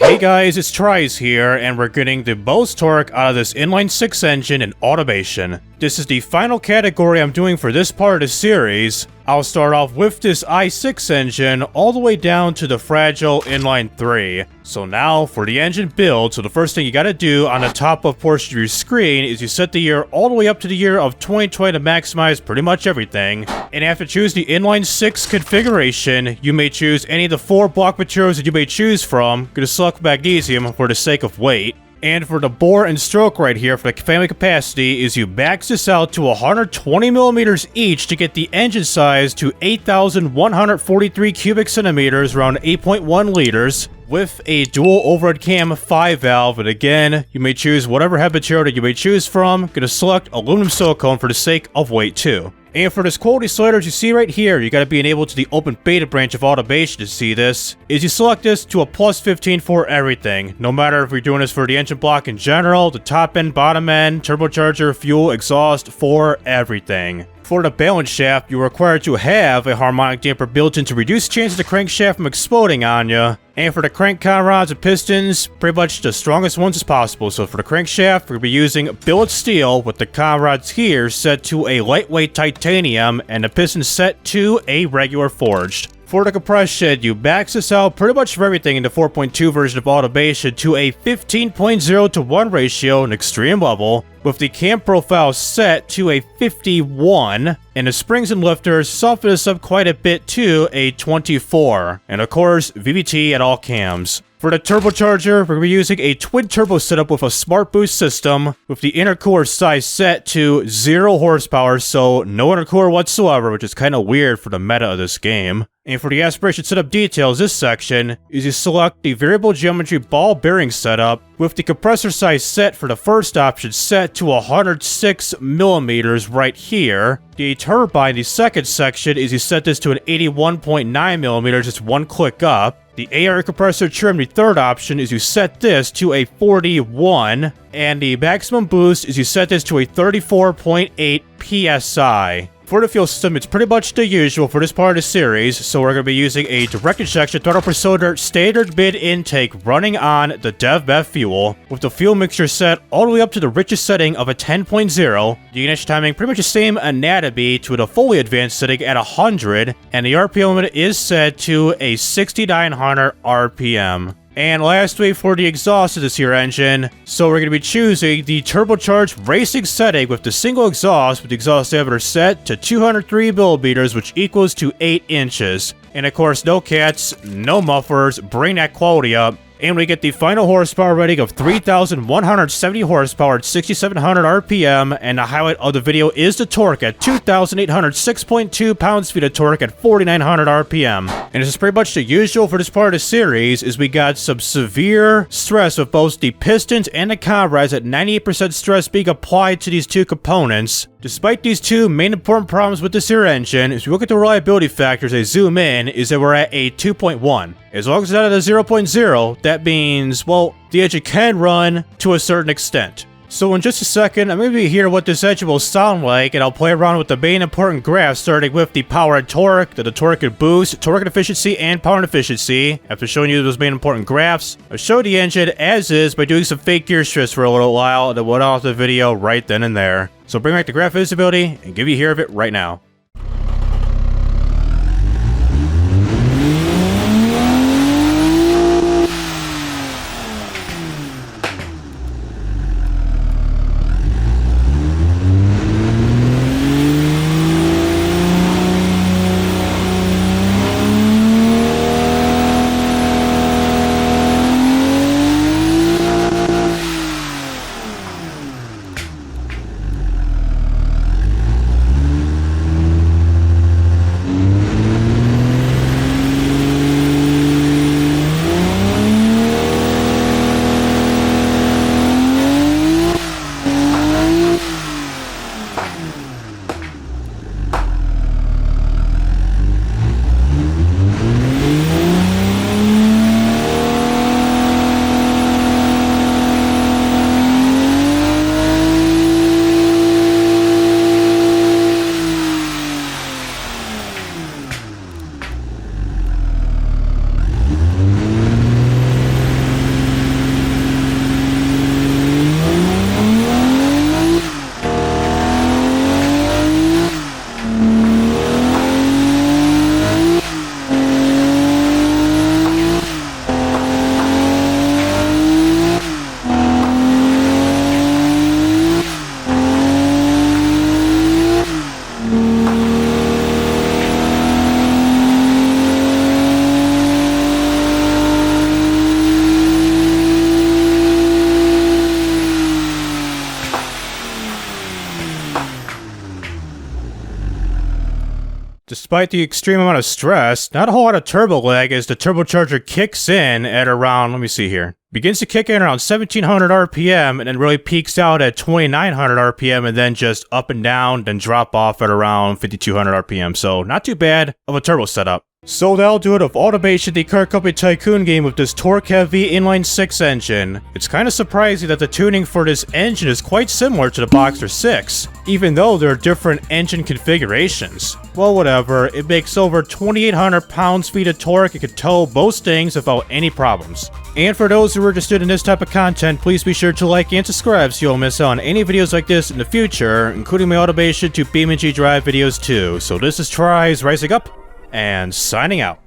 Hey guys, it's TRIZE here, and we're getting the most torque out of this inline 6 engine in automation. This is the final category I'm doing for this part of the series. I'll start off with this i6 engine all the way down to the fragile inline 3. So now for the engine build, so the first thing you gotta do on the top of portion of your screen is you set the year all the way up to the year of 2020 to maximize pretty much everything. And after choose the inline 6 configuration, you may choose any of the 4 block materials that you may choose from. Gonna select magnesium for the sake of weight. And for the bore and stroke right here for the family capacity is you max this out to 120 millimeters each to get the engine size to 8,143 cubic centimeters, around 8.1 liters, with a dual overhead cam 5 valve. And again, you may choose whatever head material that you may choose from. Gonna select aluminum silicone for the sake of weight too. And for this quality sliders you see right here, you gotta be enabled to the open beta branch of automation to see this, is you select this to a plus 15 for everything. No matter if you're doing this for the engine block in general, the top end, bottom end, turbocharger, fuel, exhaust, for everything. For the balance shaft, you're required to have a harmonic damper built in to reduce the chance of the crankshaft from exploding on you. And for the crank conrods and pistons, pretty much the strongest ones as possible. So for the crankshaft, we're going to be using billet steel with the conrods here set to a lightweight titanium and the pistons set to a regular forged. For the compression, you max this out pretty much for everything in the 4.2 version of automation to a 15.0 to 1 ratio in extreme level, with the cam profile set to a 51, and the springs and lifters soften this up quite a bit to a 24, and of course, VVT at all cams. For the turbocharger, we're going to be using a twin turbo setup with a smart boost system, with the intercooler size set to 0 horsepower, so no intercooler whatsoever, which is kind of weird for the meta of this game. And for the aspiration setup details, this section is you select the variable geometry ball bearing setup, with the compressor size set for the first option set to 106 millimeters right here. The turbine, the second section, is you set this to an 81.9 millimeters, just one click up. The air compressor trim, the third option, is you set this to a 41, and the maximum boost is you set this to a 34.8 PSI. For the fuel system, it's pretty much the usual for this part of the series, so we're going to be using a direct injection throttle per cylinder standard mid intake running on the DevBev fuel, with the fuel mixture set all the way up to the richest setting of a 10.0, the ignition timing pretty much the same anatomy to the fully advanced setting at 100, and the RPM limit is set to a 6,900 RPM. And lastly, for the exhaust of this here engine, so we're going to be choosing the turbocharged racing setting with the single exhaust, with the exhaust diameter set to 203 millimeters, which equals to 8 inches. And of course, no cats, no mufflers, bring that quality up. And we get the final horsepower rating of 3,170 horsepower at 6,700 RPM, and the highlight of the video is the torque at 2,806.2 pounds-feet of torque at 4,900 RPM. And this is pretty much the usual for this part of the series, is we got some severe stress with both the pistons and the conrods at 98% stress being applied to these two components. Despite these two main important problems with this here engine, if you look at the reliability factors, they zoom in, is that we're at a 2.1. As long as it's out of the 0.0, that means, well, the engine can run to a certain extent. So in just a second, I'm going to be here what this engine will sound like, and I'll play around with the main important graphs, starting with the power and torque, the torque and boost, torque and efficiency, and power and efficiency. After showing you those main important graphs, I'll show the engine as is by doing some fake gear shifts for a little while, and then we'll off the video right then and there. So bring back the graph visibility, and give you here of it right now. Despite the extreme amount of stress, not a whole lot of turbo lag as the turbocharger kicks in at around, let me see here, begins to kick in around 1700 RPM and then really peaks out at 2900 RPM and then just up and down, then drop off at around 5200 RPM. So not too bad of a turbo setup. So that'll do it of Automation, the car company Tycoon game with this torque-heavy inline 6 engine. It's kind of surprising that the tuning for this engine is quite similar to the Boxer 6, even though there are different engine configurations. Well, whatever, it makes over 2,800 pounds-feet of torque and can tow both things without any problems. And for those who are interested in this type of content, please be sure to like and subscribe so you won't miss out on any videos like this in the future, including my Automation to BeamNG Drive videos too. So this is TRIZE rising up and signing out.